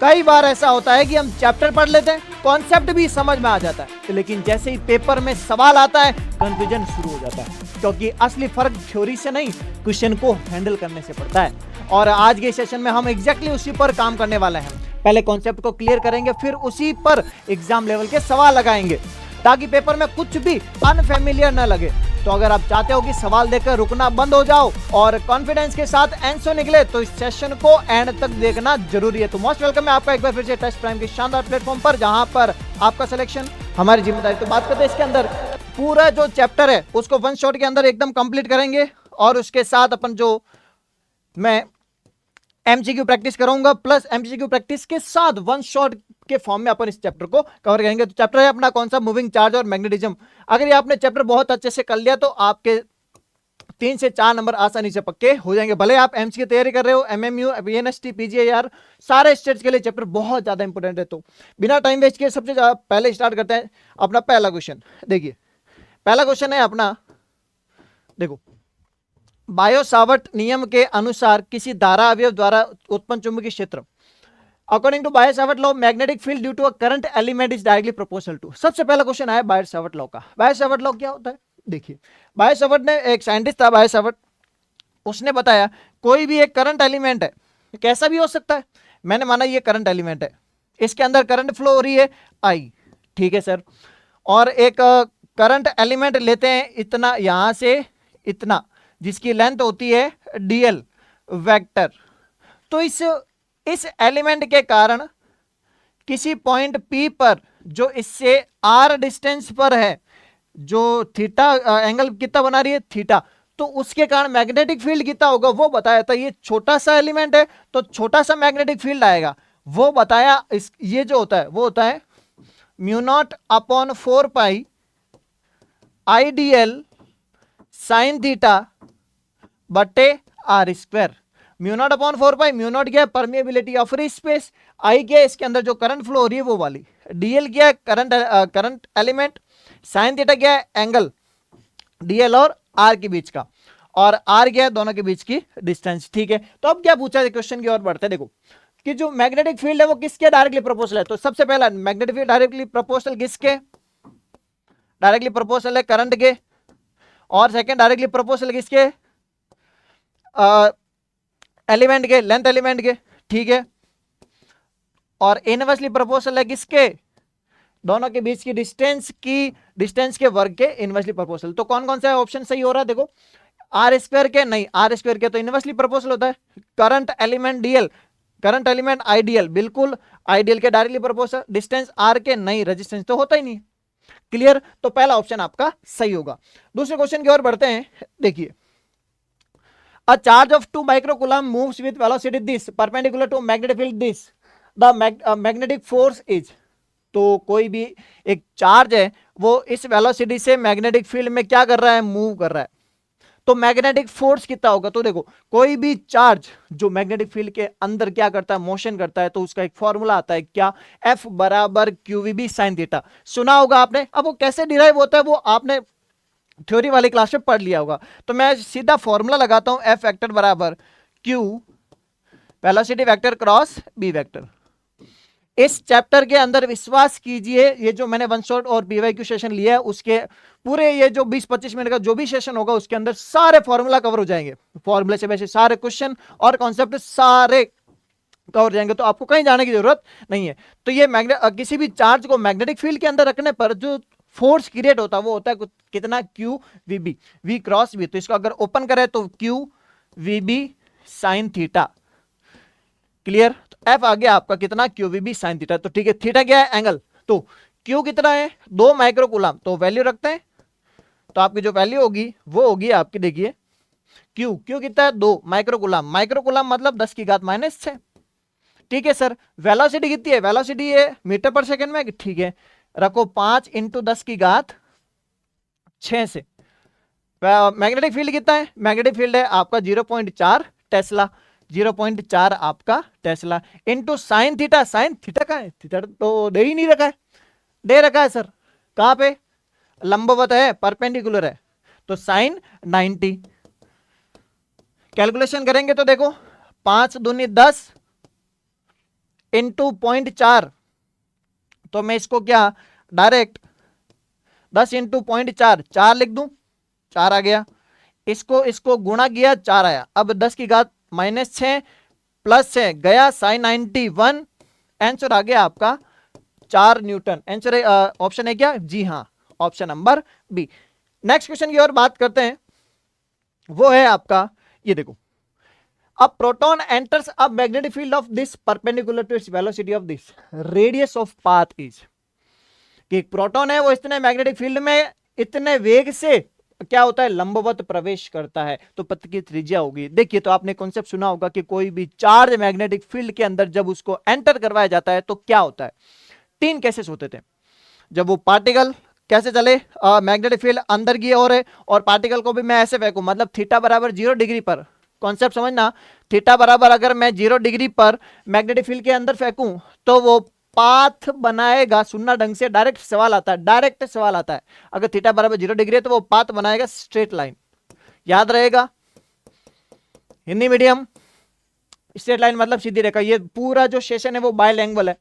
कई बार ऐसा होता है कि हम चैप्टर पढ़ लेते हैं, कॉन्सेप्ट भी समझ में आ जाता है, लेकिन जैसे ही पेपर में सवाल आता है कंफ्यूजन शुरू हो जाता है, क्योंकि असली फर्क थ्योरी से नहीं क्वेश्चन को हैंडल करने से पड़ता है। और आज के सेशन में हम एग्जैक्टली उसी पर काम करने वाले हैं। पहले कॉन्सेप्ट को क्लियर करेंगे, फिर उसी पर एग्जाम लेवल के सवाल लगाएंगे, ताकि पेपर में कुछ भी अनफेमिलियर न लगे। तो अगर आप चाहते हो कि सवाल देकर रुकना बंद हो जाओ और कॉन्फिडेंस के साथ आंसर निकले, तो इस सेशन को एंड तक देखना जरूरी है। तो मोस्ट वेलकम है आपका एक बार फिर से टेस्ट प्राइम के शानदार प्लेटफॉर्म पर, जहां पर आपका सिलेक्शन हमारी जिम्मेदारी। तो बात करते हैं इसके अंदर पूरा जो चैप्टर है उसको वन शॉट के अंदर एकदम कंप्लीट करेंगे, और उसके साथ अपन जो मैं एमसीक्यू प्रैक्टिस कराऊंगा प्लस एमसीक्यू प्रैक्टिस के साथ वन शॉट के फॉर्म में अपन इस चैप्टर को कवर करेंगे। तो चैप्टर है अपना कौन सा, मूविंग चार्ज और मैग्नेटिज्म। अगर ये आपने चैप्टर बहुत अच्छे से कर लिया तो आपके 3 से 4 नंबर आसानी से पक्के हो जाएंगे। भले आप एमसी की तैयारी कर रहे हो, एमएमयू, बीएनएसटी, पीजीआईआर, सारे स्टेट्स के लिए चैप्टर बहुत ज्यादा इंपॉर्टेंट है। तो बिना टाइम वेस्ट किए सबसे पहले स्टार्ट करते हैं अपना पहला क्वेश्चन। देखिए पहला क्वेश्चन है अपना, देखो, बायो सावर्ट नियम के अनुसार किसी धारा अवयव द्वारा उत्पन्न चुंबकीय क्षेत्र, according to Biot Savart law, magnetic field due to a current element is directly proportional to. सबसे पहला क्वेश्चन आया बायो सावर्ट लॉ का। बायो सावर्ट लॉ क्या होता है? देखिए, बायो सावर्ट ने, एक साइंटिस्ट था बायो सावर्ट, उसने बताया कोई भी एक करंट एलिमेंट है, कैसा भी हो सकता है, मैंने माना ये करंट एलिमेंट है, इसके अंदर करंट फ्लो हो रही है आई, ठीक है सर, और एक करंट एलिमेंट लेते हैं इतना, यहां से इतना, जिसकी लेंथ होती है डीएल वेक्टर। तो इस एलिमेंट के कारण किसी पॉइंट पी पर जो इससे आर डिस्टेंस पर है, जो थीटा एंगल कितना बना रही है, थीटा, तो उसके कारण मैग्नेटिक फील्ड कितना होगा वो बताया था। ये छोटा सा एलिमेंट है तो छोटा सा मैग्नेटिक फील्ड आएगा, वो बताया। ये जो होता है वो होता है mu naught upon 4 pi I D L sine theta बटे R square. Mu naught upon 4 pi, mu naught क्या है, permeability of free space, I क्या है, इसके अंदर जो करंट फ्लो हो रही है वो वाली, डीएल क्या है, करंट एलिमेंट, साइन थीटा क्या है, एंगल डीएल और आर के बीच का, और आर क्या है, दोनों के बीच की डिस्टेंस, ठीक है। तो अब क्या पूछा है, क्वेश्चन की ओर बढ़ते हैं। देखो कि जो मैग्नेटिक फील्ड है वो किसके डायरेक्टली प्रोपोर्शनल है, तो सबसे पहला मैग्नेटिक फील्ड डायरेक्टली प्रोपोर्शनल किसके, डायरेक्टली प्रोपोर्शनल है करंट के, और सेकंड डायरेक्टली प्रोपोर्शनल किसके, एलिमेंट के, लेंथ एलिमेंट के, ठीक है, और इनवर्सली प्रोपोर्शनल है किसके, दोनों के बीच की डिस्टेंस के वर्ग के इनवर्सली प्रोपोर्शनल। तो कौन कौन सा ऑप्शन सही हो रहा है, देखो, आर स्क्वायर के नहीं, आर स्क्वायर के तो इनवर्सली प्रोपोर्शनल होता है, current element DL, current element ideal, बिल्कुल आइडियल के डायरेक्टली प्रोपोर्शनल, डिस्टेंस आर के नहीं, रेजिस्टेंस तो होता ही नहीं। क्लियर, तो पहला ऑप्शन आपका सही होगा। दूसरे क्वेश्चन की ओर बढ़ते हैं। देखिए, a charge of 2 microcoulomb moves with velocity this perpendicular to magnetic field this, the magnetic force is। तो कोई भी एक चार्ज है वो इस वेलोसिटी से मैग्नेटिक फील्ड में क्या कर रहा है, मूव कर रहा है, तो मैग्नेटिक फोर्स कितना होगा। तो देखो कोई भी चार्ज जो मैग्नेटिक फील्ड के अंदर क्या करता है, मोशन करता है, तो उसका एक फॉर्मूला आता है क्या, F बराबर QVB साइन थीटा, सुना होगा आपने। अब वो कैसे डिराइव होता है वो आपने थ्योरी वाली क्लास में पढ़ लिया होगा, तो मैं सीधा फॉर्मूला लगाता हूं, F वेक्टर बराबर Q velocity vector cross B vector. इस चैप्टर के अंदर विश्वास कीजिए, ये जो मैंने वन शॉट और BYQ सेशन लिया है उसके पूरे ये जो 20-25 मिनट का जो भी सेशन होगा उसके अंदर सारे फॉर्मूला कवर हो जाएंगे, फॉर्मूले से वैसे सारे क्वेश्चन और कॉन्सेप्ट सारे कवर हो जाएंगे, तो आपको कहीं जाने की जरूरत नहीं है। तो ये किसी भी चार्ज को मैग्नेटिक फील्ड के अंदर रखने पर जो फोर्स क्रिएट होता है वो होता है कितना, q v b, v cross b. तो इसको अगर ओपन करें तो q v b sine theta. Clear, तो एफ आ गया आपका कितना, q v b sine theta. तो ठीक है, थीटा क्या है, एंगल, तो क्यू कितना है, 2 माइक्रोकूलम, तो वैल्यू रखते हैं, तो आपकी जो वैल्यू होगी वो होगी आपकी, देखिए क्यू कितना है, 2 माइक्रोकूलम, माइक्रोकूलम मतलब 10 की घात -6, ठीक है सर। वेलोसिटी कितनी है, वेलोसिटी है मीटर पर सेकंड में, ठीक है, रखो 5 × 10 की घात 6 से। मैग्नेटिक फील्ड कितना है, मैग्नेटिक फील्ड है आपका 0.4 टेस्ला, 0.4 आपका Tesla, into sine theta, sine theta का है, थीटा तो दे ही नहीं रखा है, दे रखा है सर, कहां पे, लंबवत है, परपेंडिकुलर है, तो साइन 90। कैलकुलेशन करेंगे तो देखो 5 दूनी 10, इंटू 0.4, तो मैं इसको क्या डायरेक्ट 10 इंटू 0.4, 4 लिख दूं, 4 आ गया। इसको गुणा किया, 4 आया। अब 10 की घात -6 +6 गया sin 91, आंसर आ गया आपका 4 न्यूटन। आंसर ऑप्शन है क्या? जी हाँ, option number B. Next question की ओर बात करते हैं, वो है आपका ये देखो, अब proton enters a magnetic field of this perpendicular to its velocity of this radius of path is, कि एक प्रोटॉन है वो इतने मैग्नेटिक फील्ड में इतने वेग से क्या होता है, लंबवत प्रवेश करता है, तो पथ की त्रिज्या होगी। देखिए, तो आपने कॉन्सेप्ट सुना होगा कि कोई भी चार्ज मैग्नेटिक फील्ड के अंदर जब उसको एंटर करवाया जाता है तो क्या होता है, 3 केसेस होते थे। जब वो पार्टिकल कैसे चले, मैग्नेटिक फील्ड अंदर की ओर है और पार्टिकल को भी मैं ऐसे फेंकूं, मतलब थीटा बराबर 0 डिग्री पर, कॉन्सेप्ट समझना, थीटा बराबर अगर मैं 0 डिग्री पर मैग्नेटिक फील्ड के अंदर फेंकूं तो वो पाथ बनाएगा। सुनना ढंग से, डायरेक्ट सवाल आता है, डायरेक्ट सवाल आता है। अगर थीटा बराबर 0 डिग्री है तो वो पाथ बनाएगा स्ट्रेट लाइन, याद रहेगा। हिंदी मीडियम, स्ट्रेट लाइन मतलब सीधी रेखा। ये पूरा जो सेशन है वो बाइलैंग्वेज है,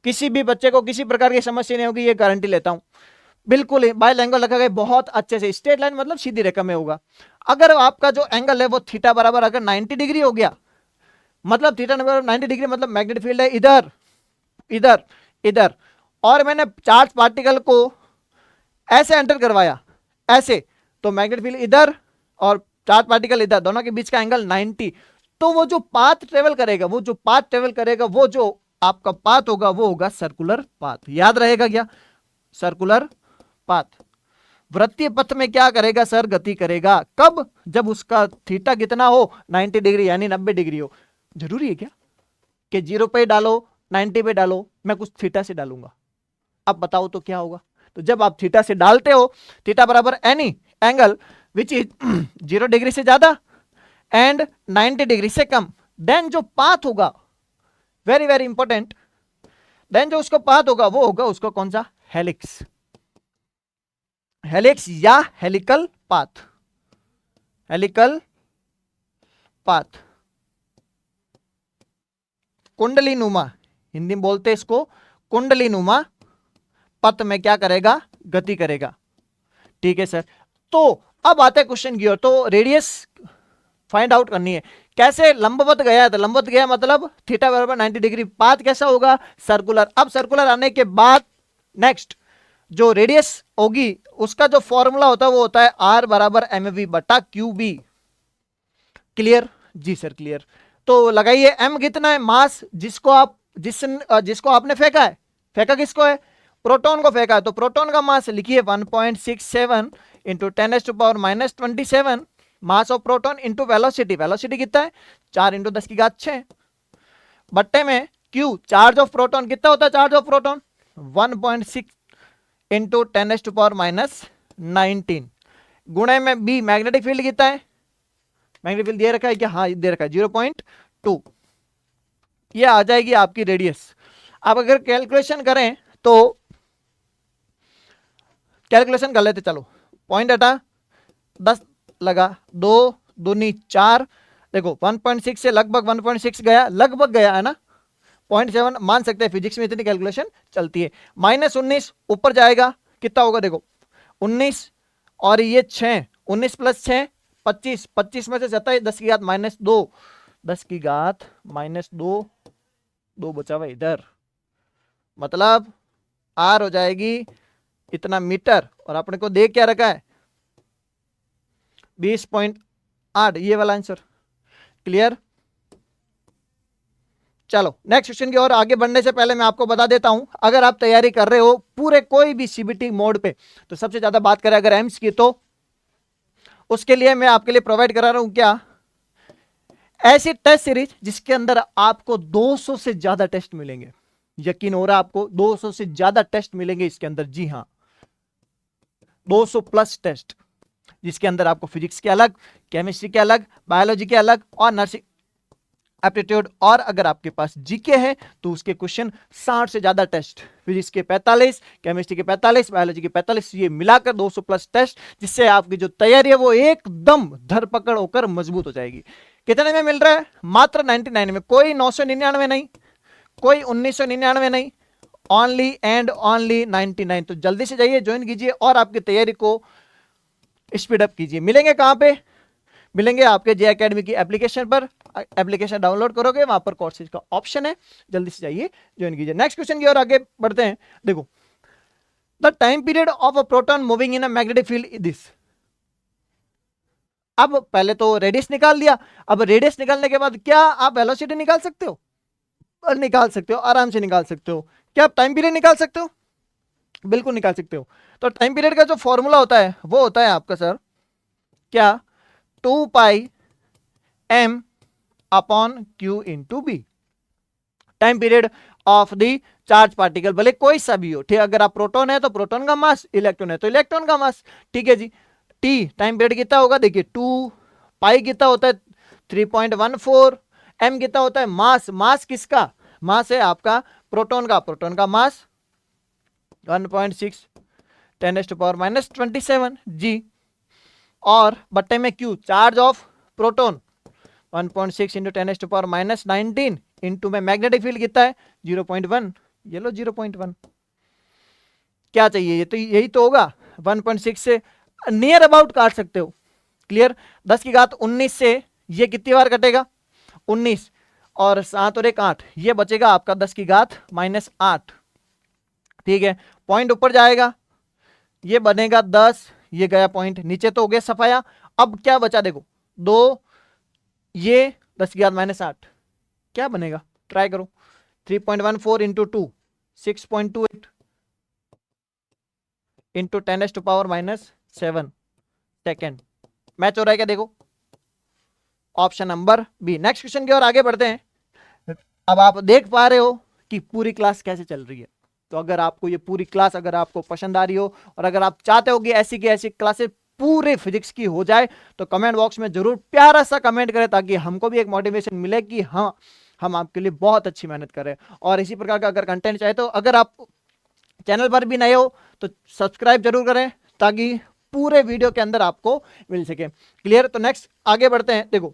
किसी भी बच्चे को किसी प्रकार की समस्या नहीं होगी, ये गारंटी लेता हूं। बिल्कुल बाइलैंग्वेज रखा गया बहुत अच्छे से। स्ट्रेट लाइन मतलब सीधी रेखा में होगा। अगर आपका जो एंगल है वो थीटा बराबर अगर 90 डिग्री हो गया, मतलब थीटा बराबर 90 डिग्री, मतलब मैग्नेटिक फील्ड है इधर इधर इधर, और मैंने चार्ज पार्टिकल को ऐसे एंटर करवाया ऐसे, तो मैग्नेटिक फील्ड इधर और चार्ज पार्टिकल इधर, दोनों के बीच का एंगल 90, तो वो जो पाथ ट्रेवल करेगा, वो जो आपका पाथ होगा वो होगा सर्कुलर पाथ। याद रहेगा क्या? Circular path. वृत्तीय पथ में क्या करेगा सर? गति करेगा। कब? जब उसका थीटा कितना हो, 90 डिग्री यानी 90 डिग्री हो। जरूरी है क्या कि 0 पे डालो, 90 पे डालो? मैं कुछ थीटा से डालूंगा, अब बताओ तो क्या होगा? तो जब आप थीटा से डालते हो, थीटा बराबर any angle which is 0 degree से ज्यादा एंड 90 डिग्री से कम, देन जो पाथ होगा, वेरी वेरी इंपॉर्टेंट, देन जो उसको पाथ होगा वो होगा उसको कौन सा? हेलिक्स। हेलिक्स या हेलिकल पाथ। हेलिकल पाथ, कुंडली नुमा, हिंदी में बोलते हैं इसको कुंडली नुमा पथ में क्या करेगा? गति करेगा। ठीक है सर। तो अब आते हैं क्वेश्चन की ओर। तो रेडियस फाइंड आउट करनी है। कैसे? लंबवत गया, तो लंबवत गया मतलब थीटा बराबर 90 डिग्री। पाथ कैसा होगा? सर्कुलर। अब सर्कुलर आने के बाद नेक्स्ट जो रेडियस होगी उसका जो फॉर्मूला होता है वो होता है R बराबर mv बटा QB। क्लियर? जी सर क्लियर। तो लगाइए, m कितना है? मास, जिसको आपने फेंका है। फेंका किसको है? प्रोटॉन को फेंका है। तो प्रोटॉन का मास लिखिए 1.67 into 10⁻⁻27 mass of proton into velocity. Velocity कितना है? 4 इंटू 10 की घात 6 बट्टे में Q, चार्ज ऑफ प्रोटॉन कितना होता है? चार्ज ऑफ प्रोटॉन 1.6 इंटू 10⁻⁻19 गुणे में B, मैग्नेटिक फील्ड कितना है? मैग्नेटिक फील्ड दे रखा है क्या? हाँ दे रखा है 0.2। ये आ जाएगी आपकी रेडियस। अब अगर कैलकुलेशन करें तो कैलकुलेशन कर लेते, चलो पॉइंट हटा, 10 लगा, 2 दूनी 4, देखो 1.6 से लगभग 1.6 गया, लगभग गया है ना, 0.7 मान सकते हैं, फिजिक्स में इतनी कैलकुलेशन चलती है। -19 ऊपर जाएगा, कितना होगा? देखो 19 और ये 6, 19 + 6 25, 25 में से 27, 10 की घात -2, 10 की घात -2, 2 बचा हुआ इधर, मतलब R हो जाएगी इतना मीटर, और अपने को दे क्या रखा है? 20.8, ये वाला आंसर। क्लियर? चलो नेक्स्ट क्वेश्चन की ओर आगे बढ़ने से पहले मैं आपको बता देता हूं, अगर आप तैयारी कर रहे हो पूरे कोई भी सीबीटी मोड पे, तो सबसे ज्यादा बात करें अगर एम्स की, तो उसके लिए मैं आपके लिए प्रोवाइड करा रहा हूं क्या? ऐसी टेस्ट सीरीज जिसके अंदर आपको 200 से ज्यादा टेस्ट मिलेंगे। यकीन हो रहा है आपको? 200 से ज्यादा टेस्ट मिलेंगे इसके अंदर। जी हां, 200+ टेस्ट, जिसके अंदर आपको फिजिक्स के अलग, केमिस्ट्री के अलग, बायोलॉजी के अलग और नर्सिंग एप्टीट्यूड, और अगर आपके पास जीके है तो उसके क्वेश्चन 60 से ज्यादा टेस्ट, फिजिक्स के 45, केमिस्ट्री के 45, बायोलॉजी के 45, ये मिलाकर 200+ टेस्ट, जिससे आपकी जो तैयारी है वो एकदम धरपकड़ होकर मजबूत हो जाएगी। कितने में मिल रहा है? मात्र 99 में। कोई 999 नहीं, कोई 1999 नहीं, ओनली एंड ओनली 99। तो जल्दी से जाइए, ज्वाइन कीजिए और आपकी तैयारी को स्पीड अप कीजिए। मिलेंगे कहां पे? मिलेंगे आपके जे एकेडमी की एप्लीकेशन पर। एप्लीकेशन डाउनलोड करोगे, वहां पर कोर्सेज का ऑप्शन है, जल्दी से जाइए, ज्वाइन कीजिए। नेक्स्ट क्वेश्चन की ओर आगे बढ़ते हैं। देखो, the time period of a proton moving in a magnetic field is this. अब पहले तो रेडियस निकाल लिया, अब रेडियस निकालने के बाद क्या आप वेलोसिटी निकाल सकते हो? और निकाल सकते हो, आराम से निकाल सकते हो। क्या आप टाइम पीरियड निकाल सकते हो? बिल्कुल निकाल सकते हो। तो टाइम पीरियड का जो फॉर्मूला होता है वो होता है आपका सर क्या, 2 pi m upon q into B. Time period of the charge particle, भले कोई सा भी हो, ठीक। अगर आप प्रोटॉन है तो प्रोटॉन का मास, इलेक्ट्रॉन है तो इलेक्ट्रॉन का मास, ठीक है जी। टी टाइम पीरियड कितना होगा, देखिए 2 पाई कितना होता है 3.14, m कितना होता है मास, मास किसका, मास है आपका प्रोटॉन का, प्रोटॉन का मास 1.6 10⁻⁻27 जी, और बट्टे में Q charge of proton 1.6 into 10⁻⁻19 into में मैग्नेटिक फील्ड कितना है 0.1, ये लो 0.1। क्या चाहिए, ये तो यही तो होगा, 1.6 से नियर अबाउट काट सकते हो। क्लियर? 10 की घात 19 से ये कितनी बार कटेगा 19, और 7 और 1 8, ये बचेगा आपका 10 की घात -8, ठीक है। पॉइंट ऊपर जाएगा, ये बनेगा 10, ये गया पॉइंट, नीचे तो हो गया सफाया। अब क्या बचा देखो, 2, ये 10 की घात -8, क्या बनेगा, ट्राई करो, 3.14 इंटू 2 6.28 इंटू 10⁻⁻7 सेकेंड। मैच हो रहा है क्या, देखो option number B. Next question की ओर आगे बढ़ते हैं। अब आप देख पा रहे हो कि पूरी क्लास कैसे चल रही है। तो अगर आपको ये पूरी क्लास अगर आपको पसंद आ रही हो, और अगर आप चाहते हो कि ऐसी की ऐसी क्लासेस पूरे फिजिक्स की हो जाए, तो कमेंट बॉक्स में जरूर प्यारा सा कमेंट करें, ताकि हमको भी एक मोटिवेशन मिले कि हाँ, हम आपके लिए बहुत अच्छी मेहनत कर रहे हैं। और इसी प्रकार का अगर कंटेंट चाहे तो अगर आप चैनल पर भी नए हो तो सब्सक्राइब जरूर करें, ताकि पूरे वीडियो के अंदर आपको मिल सके। क्लियर? तो नेक्स्ट आगे बढ़ते हैं। देखो,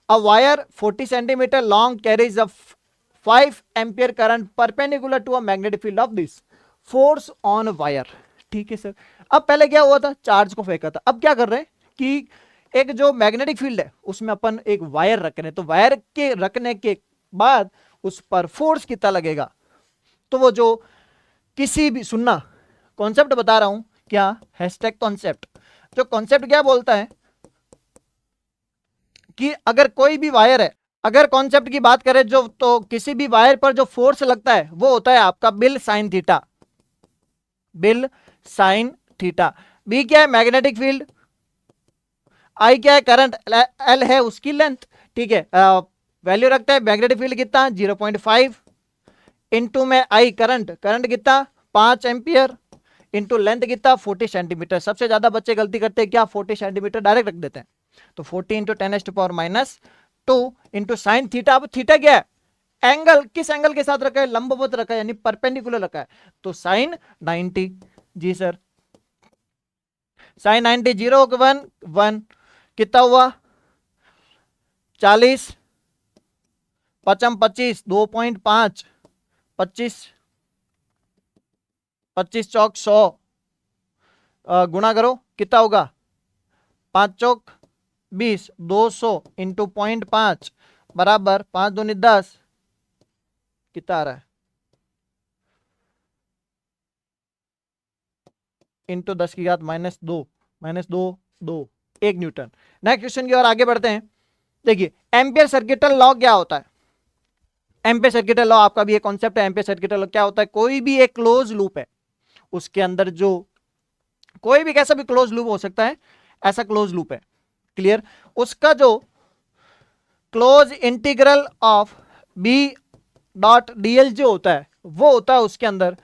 a wire 40 centimetre long carries a 5 ampere current perpendicular to a magnetic field of this force on wire. ठीक है सर। अब पहले क्या हुआ था, चार्ज को फेंका था। अब क्या कर रहे हैं कि एक जो मैग्नेटिक फील्ड है उसमें अपन एक वायर रख रहे हैं, तो वायर के रखने के बाद उस पर फोर्स कितना लगेगा, तो वो जो किसी भी, सुनना कॉन्सेप्ट बता रहा हूं क्या, हैशटैग कॉन्सेप्ट। जो कॉन्सेप्ट क्या बोलता है कि अगर कोई भी वायर है, अगर कॉन्सेप्ट की बात करें जो, तो किसी भी वायर पर जो फोर्स लगता है वो होता है आपका BIL sine theta, BIL sine theta. B क्या है, मैग्नेटिक फील्ड। आई क्या है, करंट। एल है उसकी लेंथ, ठीक है। वैल्यू रखता है मैग्नेटिक फील्ड कितना 0.5 इंटू में आई करंट, करंट कितना 5 एम्पियर इंटू लेंथ कितना 40 सेंटीमीटर। सबसे ज्यादा बच्चे गलती करते हैं क्या, 40 सेंटीमीटर डायरेक्ट रख देते हैं। तो 40 इंटू 10⁻⁻2 इंटू साइन थीटा। अब थीटा क्या है, एंगल, किस एंगल के साथ रखा है, लंबवत रखा है, यानी परपेंडिकुलर रखा है, तो साइन 90। जी सर, साइन 90 0 1 1 कितना हुआ 40 पचम 25 2.5 25 25 चौक 100 गुणा करो कितना होगा 5 चौक 20 200 इंटू 0.5 बराबर 5 दूनी 10 कितना आ रहा है इंटू 10 की घात -2 -2 1 न्यूटन। नेक्स्ट क्वेश्चन की ओर आगे बढ़ते हैं। देखिए, एम्पियर सर्किटल लॉ क्या होता है। एम्पियर सर्किटल लॉ आपका भी एक कॉन्सेप्ट है। एम्पियर सर्किटल लॉ क्या होता है, कोई भी एक क्लोज लूप है, उसके अंदर जो कोई भी कैसा भी क्लोज लूप हो सकता है, ऐसा क्लोज लूप है। क्लियर? उसका जो close integral of B dot dl जो होता है वो होता है उसके अंदर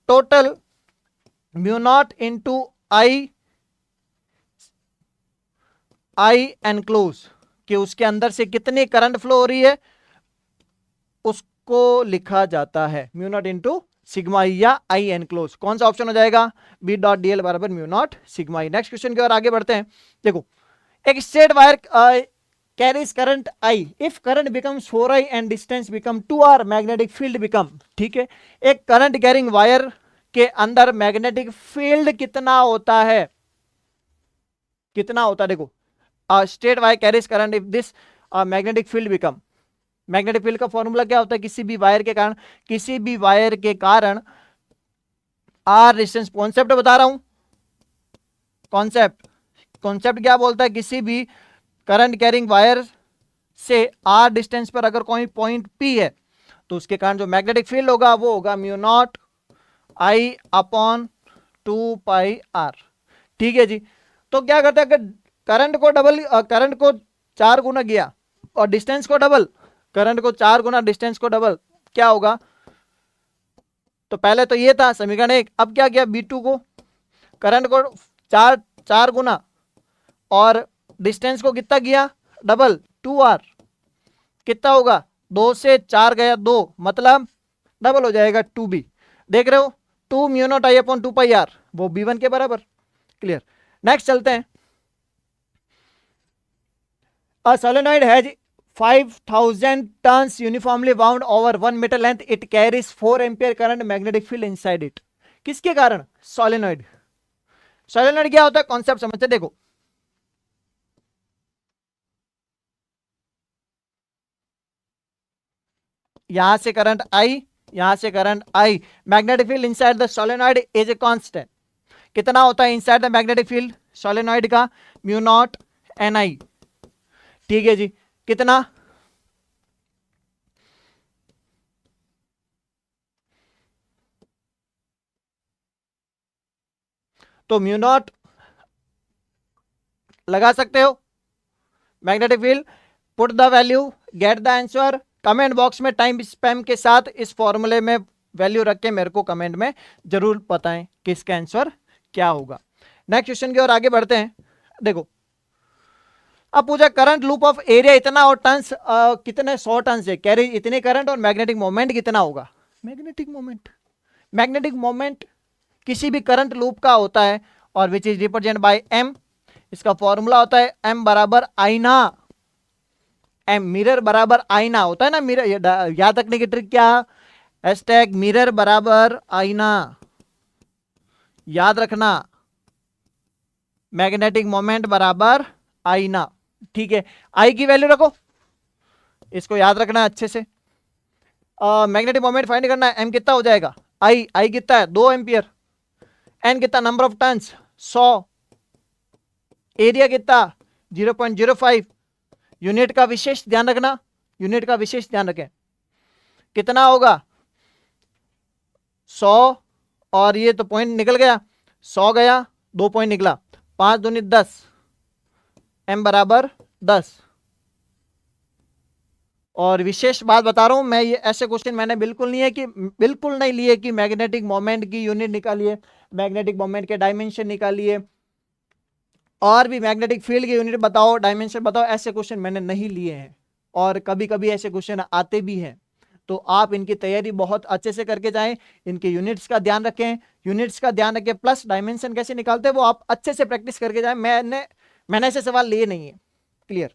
total mu naught into I enclose, कि उसके अंदर से कितनी करंट फ्लो हो रही है उसको लिखा जाता है म्यू नॉट इंटू सिग्मा या आई एनक्लोज। कौन सा ऑप्शन हो जाएगा, बी डॉट डीएल बराबर mu naught sigma. Next question की ओर आगे बढ़ते हैं। देखो, एक straight wire carries current I. If current becomes 4I and distance become 2R, magnetic field become, ठीक है, एक करंट कैरिंग वायर के अंदर मैग्नेटिक फील्ड कितना होता है, कितना होता है, देखो, straight wire carries current, if this magnetic field become, magnetic field का फॉर्मूला क्या होता है, किसी भी वायर के कारण, किसी भी वायर के कारण आर डिस्टेंस, कॉन्सेप्ट बता रहा हूं, कॉन्सेप्ट, कॉन्सेप्ट क्या बोलता है, किसी भी करंट कैरिंग वायर से आर डिस्टेंस पर अगर कोई पॉइंट पी है तो उसके कारण जो मैग्नेटिक फील्ड होगा वो होगा mu not I upon 2πr, ठीक है जी। तो क्या करते हैं, अगर करंट को डबल, करंट को 4 गुना किया और डिस्टेंस को डबल, करंट को 4 गुना डिस्टेंस को डबल, क्या होगा, तो पहले तो ये था समीकरण 1, अब क्या किया, B2 को, करंट को 4 गुना और डिस्टेंस को कितना किया, डबल, 2r, कितना होगा, 2 से 4 गया 2, मतलब डबल हो जाएगा 2b, देख रहे हो, 2 mu not I upon 2πr, वो B1 के बराबर, क्लियर। नेक्स्ट चलते हैं, a solenoid has 5000 turns uniformly wound over 1 meter length, it carries 4 ampere current, magnetic field inside it, किसके कारण, सोलेनॉइड। सोलेनॉइड क्या होता है, कॉन्सेप्ट समझते, देखो यहां से करंट आई, यहां से current I, magnetic field inside the solenoid is a constant, कितना होता है inside the magnetic field solenoid का, म्यू नॉट एन आई, ठीक है जी, कितना, तो म्यू नॉट लगा सकते हो, magnetic field, put the value, get the answer, comment box में टाइम स्पैम के साथ इस फॉर्मूले में वैल्यू रख के मेरे को कमेंट में जरूर बताएं कि इसका आंसर क्या होगा। नेक्स्ट क्वेश्चन की ओर आगे बढ़ते हैं, देखो अब पूछा करंट लूप ऑफ एरिया इतना और टर्न्स कितने 100 टर्न से कैरी इतने करंट और मैग्नेटिक मोमेंट कितना होगा, मैग्नेटिक मोमेंट, मैग्नेटिक मोमेंट किसी भी करंट लूप का होता है और which is represent by M, इसका फॉर्मूला होता है एम बराबर आईना, एम मिरर बराबर आईना होता है ना, मिरर याद रखने की ट्रिक क्या, हैशटैग मिरर बराबर आईना, याद रखना, मैग्नेटिक मोमेंट बराबर आईना, ठीक है, आई की वैल्यू रखो, इसको याद रखना अच्छे से, मैग्नेटिक मोमेंट फाइंड करना है, एम कितना हो जाएगा, आई कितना है 2 एम्पियर, एन कितना नंबर ऑफ टर्न्स 100, एरिया कितना 0.05, यूनिट का विशेष ध्यान रखना, यूनिट का विशेष ध्यान रखें, कितना होगा 100, और ये तो पॉइंट निकल गया, 100 गया 2 पॉइंट निकला, 5 दूनी 10, एम बराबर 10। और विशेष बात बता रहा हूं मैं, ये ऐसे क्वेश्चन मैंने बिल्कुल नहीं लिए कि मैग्नेटिक मोमेंट की यूनिट निकालिए, मैग्नेटिक मोमेंट के डायमेंशन निकालिए, और भी मैग्नेटिक फील्ड की यूनिट बताओ, डायमेंशन बताओ, ऐसे क्वेश्चन मैंने नहीं लिए हैं, और कभी कभी ऐसे क्वेश्चन आते भी हैं, तो आप इनकी तैयारी बहुत अच्छे से करके जाएं, इनके यूनिट्स का ध्यान रखें, यूनिट्स का ध्यान रखें, प्लस डायमेंशन कैसे निकालते हैं वो आप अच्छे से प्रैक्टिस करके जाएं। मैंने ऐसे सवाल लिए नहीं है, क्लियर,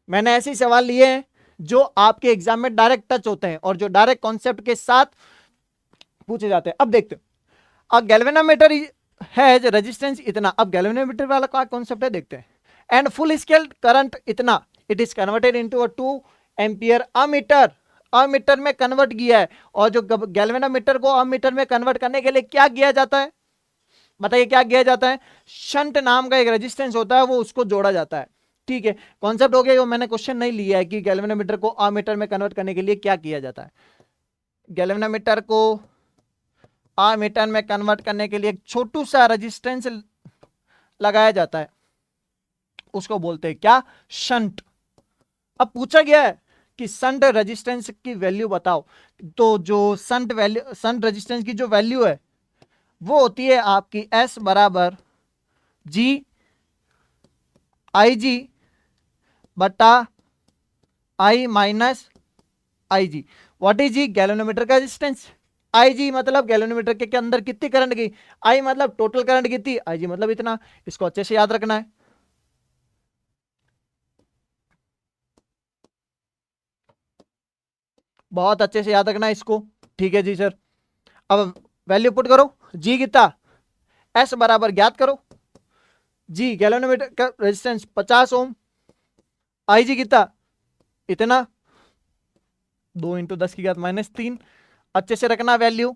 मैंने ऐसे सवाल लिए हैं जो आपके एग्जाम में डायरेक्ट टच होते हैं और जो डायरेक्ट कॉन्सेप्ट के साथ पूछे जाते हैं। अब देखते हैं, अब गैल्वेनोमीटर है रेजिस्टेंस इतना, अब गैल्वेनोमीटर वाला क्या कॉन्सेप्ट है देखते हैं, एंड फुल स्केल करंट इतना, it is converted into a 2 ampere ammeter, ammeter में कन्वर्ट किया है, और जो गैल्वेनोमीटर को अमीटर में कन्वर्ट करने के लिए क्या किया जाता है, बताइए क्या किया जाता है, शंट नाम का एक रेजिस्टेंस होता है, वो उसको जोड़ा जाता है, ठीक है, कॉन्सेप्ट हो गया। वो मैंने क्वेश्चन नहीं लिया है कि गैल्वेनोमीटर को अमीटर में कन्वर्ट करने के लिए क्या किया जाता है, गैल्वेनोमीटर को अमीटर में कन्वर्ट करने के लिए एक छोटू सा रेजिस्टेंस लगाया जाता है, उसको बोलते हैं क्या, शंट। अब पूछा गया है कि शंट रेजिस्टेंस की वैल्यू बताओ, तो जो शंट रेजिस्टेंस की जो वैल्यू है वो होती है आपकी S बराबर G आई जी बटा I minus I G. What is G, galvanometer का रेजिस्टेंस, आई जी मतलब गैल्वेनोमीटर के अंदर कितनी करंट गई, आई मतलब टोटल करंट कितनी, आई जी मतलब इतना, इसको अच्छे से याद रखना है। बहुत अच्छे से याद रखना इसको, ठीक है जी सर। अब वैल्यू पुट करो, जी कितना, एस बराबर ज्ञात करो, जी गैल्वेनोमीटर का रेजिस्टेंस 50 ओम, आई जी कितना, इतना, 2 इंटू 10⁻³ अच्छे से रखना वैल्यू,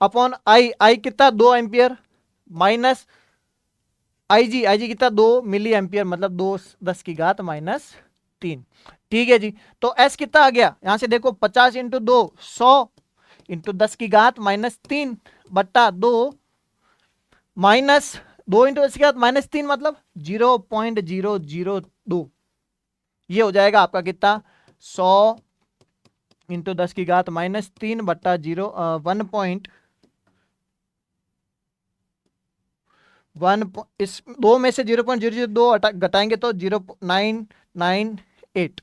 अपॉन आई, आई कितना 2 एम्पियर, माइनस आई जी कितना 2 मिली एम्पियर, मतलब 2 10⁻³ ठीक है जी। तो एस कितना आ गया, यहां से देखो 50 इंटू 2 100 इंटू 10⁻³ बट्टा 2 माइनस 2 इंटू 10⁻³ मतलब 0.002, ये हो जाएगा आपका कितना 100 इंटू 10⁻³ बट्टा 1 इस दो में से 0.002 घटाएंगे तो 0.998,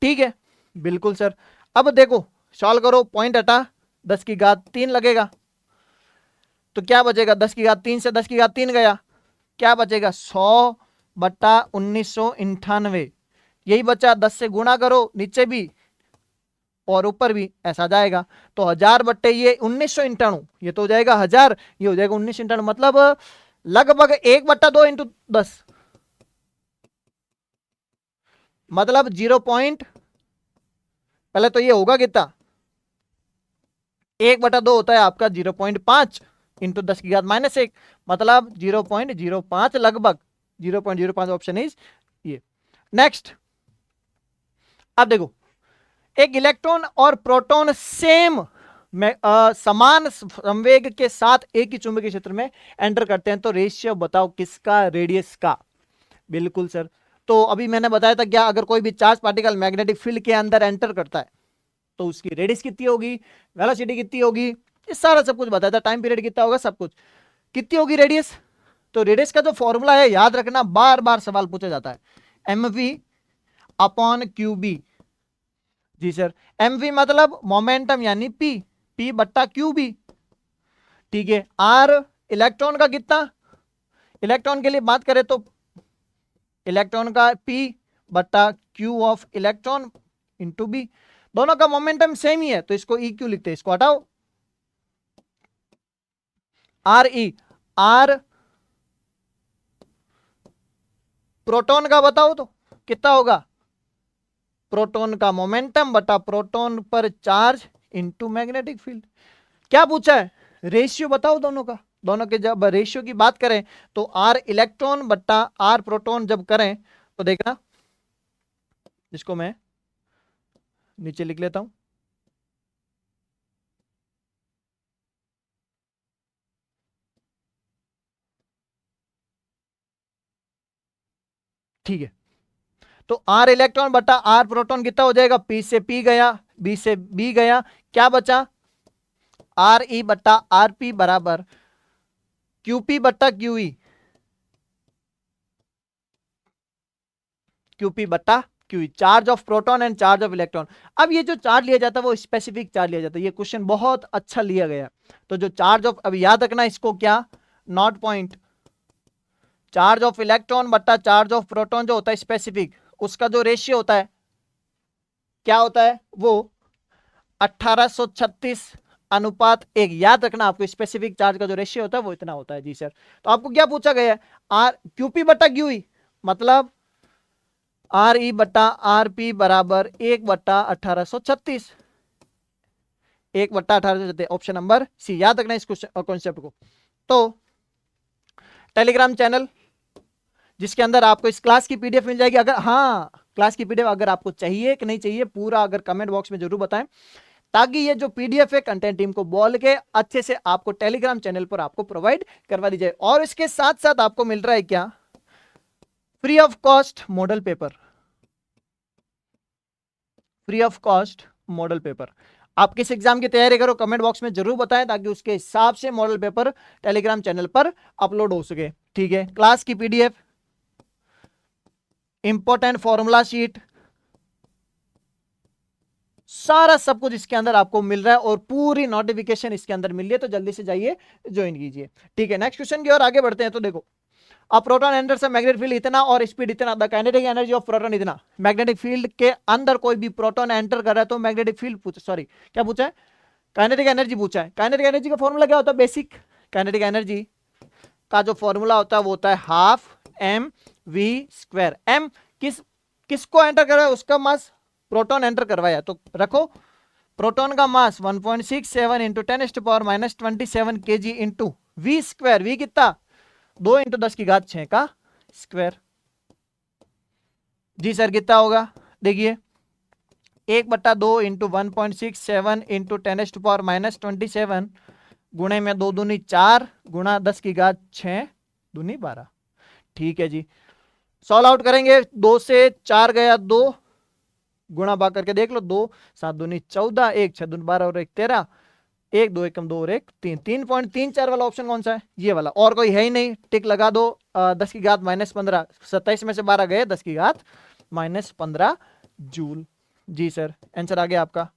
ठीक है बिल्कुल सर। अब देखो सॉल्व करो, पॉइंट हटा 10⁻³ लगेगा, तो क्या बचेगा, 10⁻³ से 10⁻³ गया, क्या बचेगा 100 बट्टा 1998, यही बचा, 10 से गुणा करो नीचे भी और ऊपर भी ऐसा जाएगा, तो 1000 बट्टे ये 1998, ये तो हो जाएगा 1000, ये हो जाएगा 1998, मतलब लगभग 1/2 इंटू 10, मतलब 0. पहले तो ये होगा कितना, 1/2 होता है आपका 0.5 इंटू 10⁻⁻1, मतलब 0.05 लगभग 0.05, ऑप्शन इज ये। नेक्स्ट, अब देखो एक इलेक्ट्रॉन और प्रोटॉन सेम में समान संवेग के साथ एक ही चुंबकीय क्षेत्र में एंटर करते हैं, तो रेशियो बताओ किसका, रेडियस का। बिल्कुल सर, तो अभी मैंने बताया था क्या, अगर कोई भी चार्ज पार्टिकल मैग्नेटिक फील्ड के अंदर एंटर करता है तो उसकी रेडियस कितनी होगी, वेलोसिटी कितनी होगी, ये सारा सब कुछ बताया था, टाइम पीरियड कितना होगा, सब कुछ। कितनी होगी रेडियस, तो रेडियस का जो फॉर्मूला है याद रखना, बार बार सवाल पूछा जाता है, mv अपॉन क्यूबी। जी सर, mv मतलब मोमेंटम यानी p, p बट्टा क्यूबी, ठीक है। r इलेक्ट्रॉन का कितना, इलेक्ट्रॉन के लिए बात करें तो इलेक्ट्रॉन का p बट्टा q of electron into B, दोनों का मोमेंटम सेम ही है तो इसको ई क्यू लिखते हैं, इसको हटाओ, आर ई, आर प्रोटॉन का बताओ तो कितना होगा, प्रोटॉन का मोमेंटम बटा प्रोटॉन पर चार्ज इंटू मैग्नेटिक फील्ड। क्या पूछा है, रेशियो बताओ दोनों का, दोनों के जब रेशियो की बात करें तो आर इलेक्ट्रॉन बट्टा आर प्रोटॉन जब करें तो देखना, इसको मैं नीचे लिख लेता हूं, ठीक है। तो आर इलेक्ट्रॉन बटा आर प्रोटॉन कितना हो जाएगा, पी से पी गया, बी से बी गया, क्या बचा, आर ई बट्टा आर पी बराबर क्यूपी बट्टा क्यूई, क्यूपी बट्टा Q, charge of proton and charge of electron. अब ये जो चार्ज लिया जाता है वो स्पेसिफिक चार्ज लिया जाता है, ये क्वेश्चन बहुत अच्छा लिया गया। तो जो चार्ज ऑफ, अब याद रखना इसको क्या, not point, charge of electron बट्टा चार्ज ऑफ प्रोटॉन जो होता है स्पेसिफिक, उसका जो रेशियो होता है क्या होता है, वो 1836 अनुपात 1, याद रखना आपको, स्पेसिफिक चार्ज का जो रेशियो होता है वो इतना होता है। जी सर, तो आपको क्या पूछा गया है, आर क्यूपी बट्टा क्यूई, मतलब आर ई बट्टा आर पी बराबर 1/1836, 1/1836, ऑप्शन नंबर सी, याद रखना इस कॉन्सेप्ट को। तो टेलीग्राम चैनल जिसके अंदर आपको इस क्लास की पीडीएफ मिल जाएगी, अगर हाँ क्लास की पीडीएफ अगर आपको चाहिए कि नहीं चाहिए पूरा, अगर कमेंट बॉक्स में जरूर बताएं, ताकि ये जो पीडीएफ है कंटेंट टीम को बोल के अच्छे से आपको टेलीग्राम चैनल पर आपको प्रोवाइड करवा दी जाए। और इसके साथ साथ आपको मिल रहा है क्या, free of cost model paper, free of cost model paper. आप किस एग्जाम की तैयारी करो कमेंट बॉक्स में जरूर बताएं, ताकि उसके हिसाब से मॉडल पेपर टेलीग्राम चैनल पर अपलोड हो सके, ठीक है। क्लास की पीडीएफ, इंपॉर्टेंट फॉर्मूला शीट, सारा सब कुछ इसके अंदर आपको मिल रहा है और पूरी नोटिफिकेशन इसके अंदर मिल रही है, तो जल्दी से जाइए ज्वाइन कीजिए, ठीक है। नेक्स्ट क्वेश्चन की ओर आगे बढ़ते हैं। तो देखो अब प्रोटॉन एंटर से मैग्नेटिक फील्ड इतना और स्पीड इतना, the kinetic energy of proton इतना। मैग्नेटिक फील्ड के अंदर कोई भी प्रोटॉन एंटर कर रहा है तो मैग्नेटिक फील्ड पूछा, सॉरी क्या पूछा है, काइनेटिक एनर्जी पूछा है। काइनेटिक एनर्जी का फॉर्मूला क्या होता है, बेसिक काइनेटिक एनर्जी का जो फॉर्मूला होता है वो होता है half m v square. M किसको एंटर करवाया, उसका मास प्रोटॉन एंटर करवाया, तो रखो प्रोटॉन का mass 1.67 into 10⁻⁻27 kg into v square. V कितना, 2 इंटू 10⁻6 का स्क्वायर। जी सर कितना होगा, देखिए 1/2 इंटू 1.67 इंटू 10⁻⁻27 गुणे में 2 दूनी 4 गुणा 10⁻6 दूनी 12। ठीक है जी, सॉल्व आउट करेंगे, 2 से 4 गया 2, गुणा भाग करके देख लो, 2 7 दूनी 14, 1 6 दूनी 12 और 1 13, 1 2 1 2 और 1 3, 3.34 वाला ऑप्शन कौन सा है, ये वाला, और कोई है ही नहीं, टिक लगा दो। 10⁻⁻15 27 में से 12 गए 10⁻⁻15 जूल। जी सर आंसर आ गया आपका।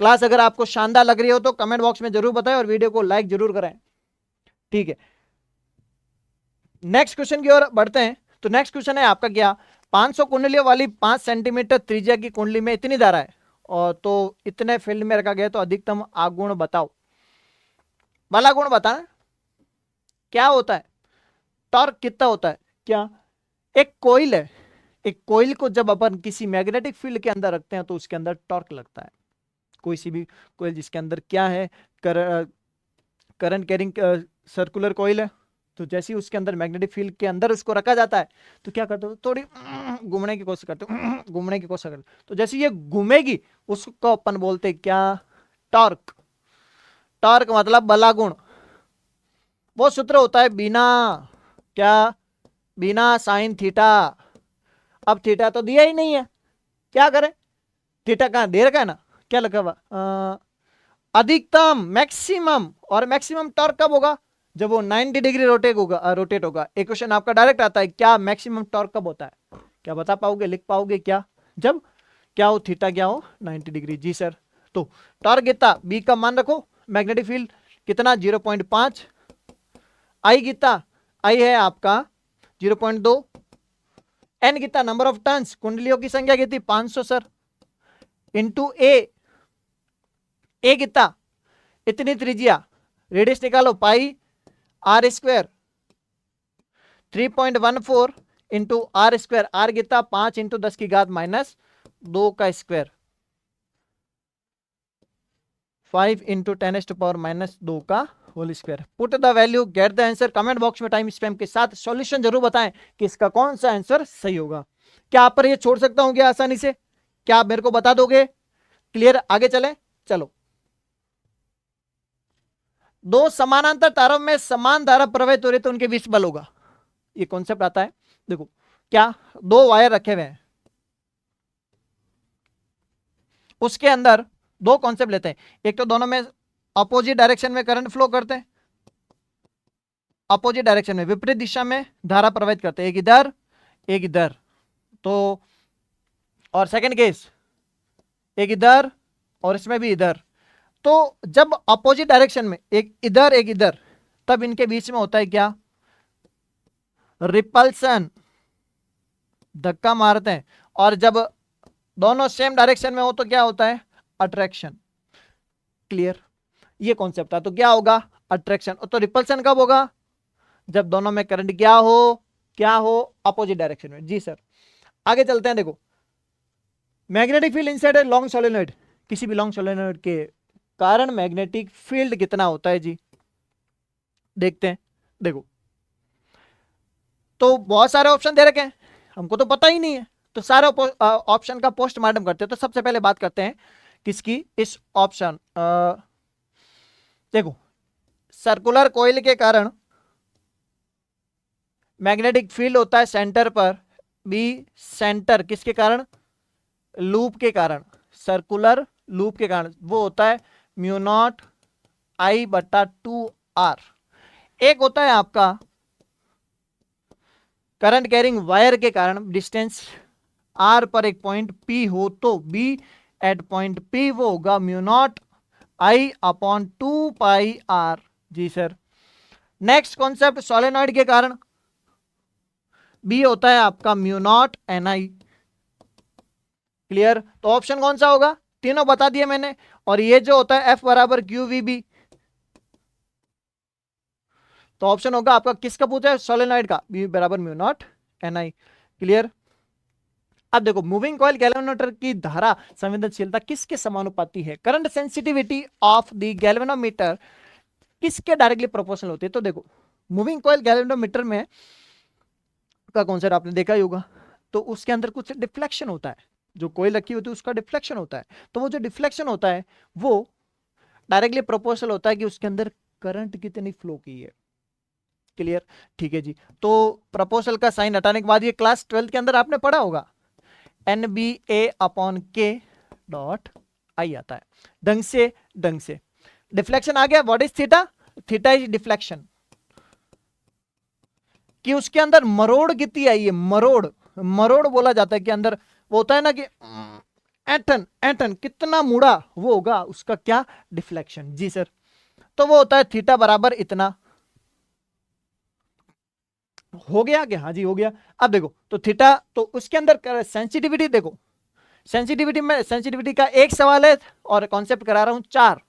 क्लास अगर आपको शानदार लग रही हो तो कमेंट बॉक्स में जरूर बताएं और वीडियो को लाइक जरूर करें। ठीक है, नेक्स्ट क्वेश्चन की ओर बढ़ते हैं। तो नेक्स्ट क्वेश्चन है आपका क्या, 500 कुंडलियों वाली 5 सेंटीमीटर त्रिज्या की कुंडली में इतनी धारा है और तो इतने फील्ड में रखा गया, तो अधिकतम आगुण बताओ। वाला गुण बताना क्या होता है, टॉर्क कितना होता है। क्या, एक कोइल है, एक कोइल को जब अपन किसी मैग्नेटिक फील्ड के अंदर रखते हैं तो उसके अंदर टॉर्क लगता है। कोई सी भी कोइल जिसके अंदर क्या है, करंट कैरिंग सर्कुलर कोइल है, तो जैसे ही उसके अंदर मैग्नेटिक फील्ड के अंदर उसको रखा जाता है तो क्या करते हो, थोड़ी घूमने की कोशिश करते हो, घूमने की कोशिश करते, तो जैसे ये घूमेगी उसको अपन बोलते हैं क्या, टॉर्क। टॉर्क मतलब बलागुण। वो सूत्र होता है बिना क्या, बिना साइन थीटा। अब थीटा तो दिया ही नहीं है, क्या करें, थीटा कहां दे रखा है ना, क्या लगा हुआ, अधिकतम मैक्सिमम। और मैक्सिमम टॉर्क कब होगा, जब वो 90 डिग्री रोटेट होगा। एक क्वेश्चन आपका डायरेक्ट आता है, क्या मैक्सिमम टॉर्क कब होता है, क्या बता पाओगे, लिख पाओगे क्या, जब क्या हो थीटा क्या हो 90 डिग्री। जी सर, तो टॉर्क कितना, बी का मान रखो, मैग्नेटिक फील्ड कितना 0.5, आई कितना, आई है आपका 0.2, एन कितना नंबर ऑफ टर्न्स, कुंडलियों की संख्या कितनी 500 सर, इंटू ए कितना, इतनी त्रिज्या, रेडियस निकालो pi R square 3.14 into R square, R कितना 5 इंटू 10⁻⁻2 का स्क्वायर, 5 इंटू 10⁻⁻2 का whole square. Put the value, get the answer. Comment box में टाइम स्पैम के साथ सॉल्यूशन जरूर बताएं कि इसका कौन सा आंसर सही होगा। क्या आप पर ये छोड़ सकता हूं क्या आसानी से, क्या आप मेरे को बता दोगे, क्लियर, आगे चले, चलो। दो समानांतर तारों में समान धारा प्रवाहित हो रही तो उनके बीच बल होगा, ये कॉन्सेप्ट आता है। देखो क्या, दो वायर रखे हुए हैं, उसके अंदर दो कॉन्सेप्ट लेते हैं, एक तो दोनों में अपोजिट डायरेक्शन में करंट फ्लो करते हैं, अपोजिट डायरेक्शन में विपरीत दिशा में धारा प्रवाहित करते हैं, एक इधर एक इधर, तो और सेकंड केस एक इधर और इसमें भी इधर, तो जब अपोजिट डायरेक्शन में एक इधर तब इनके बीच में होता है क्या, रिपल्सन, धक्का मारते हैं। और जब दोनों सेम डायरेक्शन में हो तो क्या होता है, अट्रैक्शन। क्लियर, ये कॉन्सेप्ट था। तो क्या होगा, अट्रैक्शन। तो रिपल्सन कब होगा, जब दोनों में करंट क्या हो अपोजिट डायरेक्शन में। जी सर, आगे चलते हैं। देखो magnetic field inside a long solenoid, किसी भी लॉन्ग सोलेनॉइड के कारण मैग्नेटिक फील्ड कितना होता है जी, देखते हैं। देखो तो बहुत सारे ऑप्शन दे रखे हैं, हमको तो पता ही नहीं है, तो सारे ऑप्शन का पोस्टमार्टम करते हैं। तो सबसे पहले बात करते हैं किसकी, इस ऑप्शन, देखो सर्कुलर कॉइल के कारण मैग्नेटिक फील्ड होता है सेंटर पर, बी सेंटर किसके कारण, लूप के कारण, सर्कुलर लूप के कारण, वो होता है μ0 I/2R। एक होता है आपका करंट कैरिंग वायर के कारण, डिस्टेंस R पर एक पॉइंट P हो तो B एट पॉइंट P वो होगा μ0 I/2πR। जी सर। नेक्स्ट कॉन्सेप्ट सोलेनॉइड के कारण, बी होता है आपका mu not an I. Clear? तो ऑप्शन कौन सा होगा? तीनों बता दिए मैंने। और ये जो होता है एफ बराबर क्यू वी बी, तो ऑप्शन होगा आपका किसका पूछा है? सोलेनॉइड का, बी बराबर mu not an I. Clear? अब देखो, मूविंग कॉइल गैल्वेनोमीटर की धारा संवेदनशीलता किसके समानुपाती है? Current sensitivity of the galvanometer किसके डायरेक्टली प्रोपोर्शनल होती है? तो देखो, मूविंग कॉइल गैल्वेनोमीटर में का कॉन्सेप्ट आपने देखा ही होगा, तो उसके अंदर कुछ डिफ्लेक्शन होता है, जो कॉइल रखी होती है उसका डिफ्लेक्शन होता है। तो वो जो डिफ्लेक्शन होता है वो डायरेक्टली प्रोपोर्शनल होता है कि उसके अंदर करंट कितनी फ्लो की है। क्लियर? ठीक है जी। तो प्रोपोर्शनल का साइन हटाने के बाद ये क्लास 12 के अंदर आपने पढ़ा होगा, एन बी ए अपॉन के डॉट आई आता है। ढंग से डिफ्लेक्शन आ गया। What is theta? Theta is deflection, कि उसके अंदर मरोड़ कितनी आई है, मरोड़ बोला जाता है कि अंदर वो होता है ना कि एटन एटन कितना मुड़ा, वो होगा उसका क्या? डिफ्लेक्शन। जी सर। तो वो होता है थीटा बराबर इतना। हो गया क्या? हाँ जी हो गया। अब देखो, तो थीटा, तो उसके अंदर सेंसिटिविटी देखो, सेंसिटिविटी का एक सवाल है और कॉन्सेप्ट करा रहा हूं 4।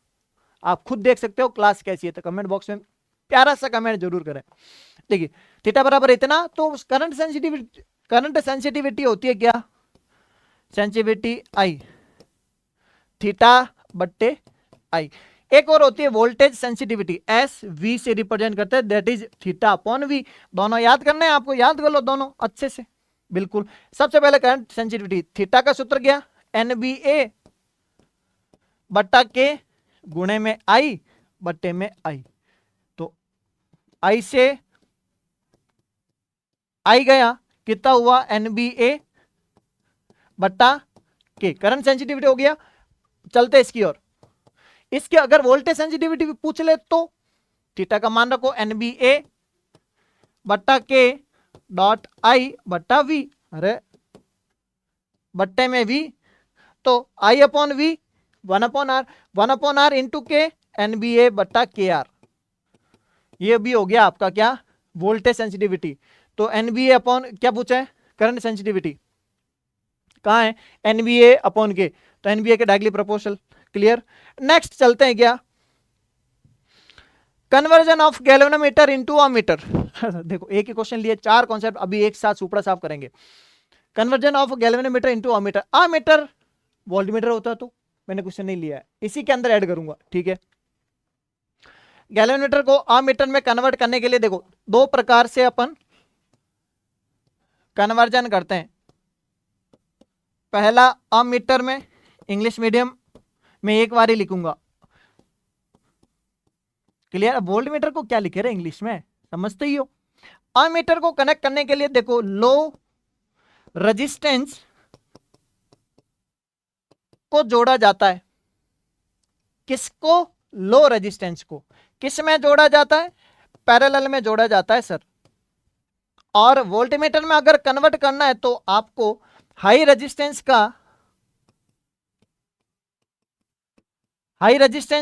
आप खुद देख सकते हो क्लास कैसी है, तो कमेंट बॉक्स में प्यारा सा कमेंट जरूर करें। देखिए, थीटा बराबर इतना, तो करंट सेंसिटिविटी होती है क्या? सेंसिटिविटी आई, थीटा बट्टे आई। एक और होती है वोल्टेज सेंसिटिविटी, एस वी से रिप्रेजेंट करते हैं, that is theta upon V. दोनों याद करने हैं आपको, याद कर लो दोनों अच्छे से। बिल्कुल। सबसे पहले करंट सेंसिटिविटी, थीटा का सूत्र क्या? एन बी ए बट्टा के गुणे में आई बट्टे में आई। तो आई से आई गया, कितना हुआ? एन बी ए बट्टा के। करंट सेंसिटिविटी हो गया। चलते इसकी ओर। इसके अगर वोल्टेज सेंसिटिविटी भी पूछ ले तो थीटा का मान रखो एन बी ए बट्टा के डॉट आई बट्टा वी, अरे बट्टे में वी, तो आई अपॉन वी 1/r इंटू के एन बी ए बट्टा के आर। ये भी हो गया आपका क्या? Voltage sensitivity. तो एन बी ए अपॉन क्या पूछा है? करंट सेंसिटिविटी कहां है? एन बी ए अपॉन के, तो एन बी ए के डायरेक्टली प्रोपोर्शनल। क्लियर? नेक्स्ट चलते हैं क्या? Conversion of galvanometer into ammeter. देखो, एक ही क्वेश्चन लिए, 4 कॉन्सेप्ट अभी एक साथ सुपड़ा साफ करेंगे। Conversion of galvanometer into ammeter. Ammeter voltmeter होता, तो मैंने क्वेश्चन नहीं लिया है, इसी के अंदर ऐड करूंगा। ठीक है? गैल्वेनोमीटर को अमीटर में कन्वर्ट करने के लिए देखो, 2 प्रकार से अपन कन्वर्जन करते हैं। पहला अमीटर में, इंग्लिश मीडियम में एक बार ही लिखूंगा। क्लियर? वोल्ट मीटर को क्या लिखे रहे इंग्लिश में, समझते ही हो। अमीटर को कनेक्ट करने के लिए देखो, लो रेजिस्टेंस को जोड़ा जाता है। किसको? लो रेजिस्टेंस को। किस में जोड़ा जाता है? पैरेलल में जोड़ा जाता है सर। और वोल्टमीटर में अगर कन्वर्ट करना है तो आपको हाई रेजिस्टेंस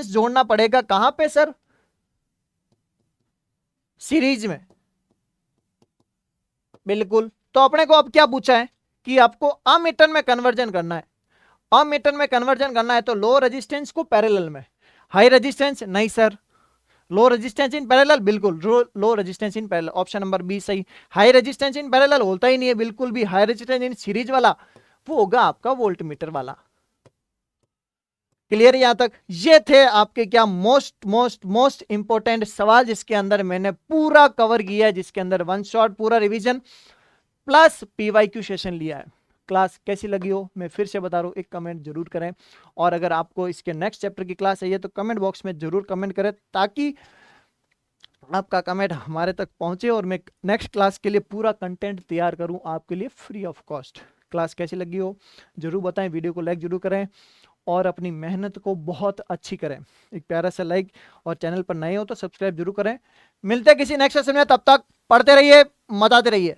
जोड़ना पड़ेगा। कहां पे सर? सीरीज में। बिल्कुल। तो अपने को अब क्या पूछा है कि आपको अमीटर में कन्वर्जन करना है। अमीटर में कन्वर्जन करना है तो लो रेजिस्टेंस को पैरेलल में, हाई रेजिस्टेंस नहीं sir. Low resistance in parallel, बिल्कुल low resistance in parallel, option number B सही। हाई रेजिस्टेंस इन पैरेलल होता ही नहीं है बिल्कुल भी। हाई रेजिस्टेंस इन सीरीज वाला वो होगा आपका वोल्टमीटर वाला। क्लियर? यहां तक ये थे आपके क्या मोस्ट इंपॉर्टेंट सवाल, जिसके अंदर मैंने पूरा कवर किया है, जिसके अंदर वन शॉट पूरा रिवीजन प्लस पीवाईक्यू सेशन लिया है। क्लास कैसी लगी हो मैं फिर से बता रहा हूँ, एक कमेंट जरूर करें। और अगर आपको इसके नेक्स्ट चैप्टर की क्लास चाहिए तो कमेंट बॉक्स में जरूर कमेंट करें, ताकि आपका कमेंट हमारे तक पहुंचे और मैं नेक्स्ट क्लास के लिए पूरा कंटेंट तैयार करूं आपके लिए फ्री ऑफ कॉस्ट। क्लास कैसी लगी हो जरूर बताएं, वीडियो को लाइक जरूर करें और अपनी मेहनत को बहुत अच्छी करें। एक प्यारा सा लाइक, और चैनल पर नए हो तो सब्सक्राइब जरूर करें। मिलते हैं किसी नेक्स्ट सेशन में, तब तक पढ़ते रहिए, मजाते रहिए।